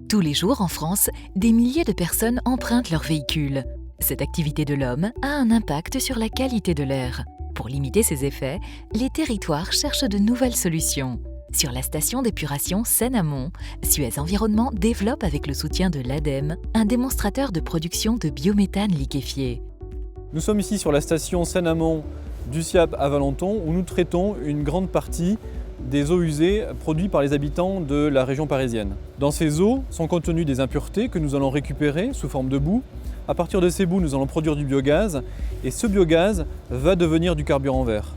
Tous les jours en France, des milliers de personnes empruntent leur véhicule. Cette activité de l'homme a un impact sur la qualité de l'air. Pour limiter ces effets, les territoires cherchent de nouvelles solutions. Sur la station d'épuration Seine-Amont, Suez Environnement développe avec le soutien de l'ADEME un démonstrateur de production de biométhane liquéfié. Nous sommes ici sur la station Seine-Amont du Siap à Valenton où nous traitons une grande partie des eaux usées produites par les habitants de la région parisienne. Dans ces eaux sont contenues des impuretés que nous allons récupérer sous forme de boue. À partir de ces boues, nous allons produire du biogaz et ce biogaz va devenir du carburant vert.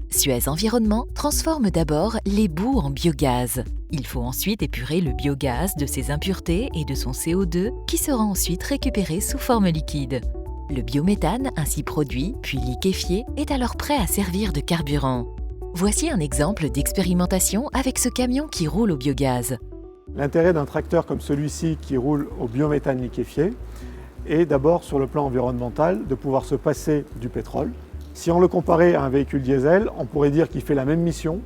Suez Environnement transforme d'abord les boues en biogaz. Il faut ensuite épurer le biogaz de ses impuretés et de son CO2 qui sera ensuite récupéré sous forme liquide. Le biométhane ainsi produit puis liquéfié est alors prêt à servir de carburant. Voici un exemple d'expérimentation avec ce camion qui roule au biogaz. L'intérêt d'un tracteur comme celui-ci qui roule au biométhane liquéfié est d'abord sur le plan environnemental de pouvoir se passer du pétrole. Si on le comparait à un véhicule diesel, on pourrait dire qu'il fait la même mission,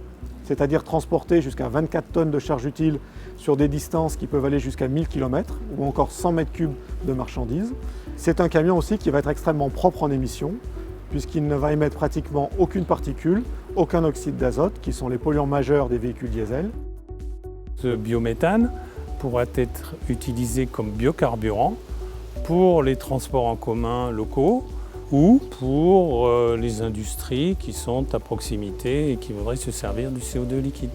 c'est-à-dire transporter jusqu'à 24 tonnes de charge utile sur des distances qui peuvent aller jusqu'à 1000 km ou encore 100 m3 de marchandises. C'est un camion aussi qui va être extrêmement propre en émissions puisqu'il ne va émettre pratiquement aucune particule, aucun oxyde d'azote, qui sont les polluants majeurs des véhicules diesel. Ce biométhane pourra être utilisé comme biocarburant pour les transports en commun locaux ou pour les industries qui sont à proximité et qui voudraient se servir du CO2 liquide.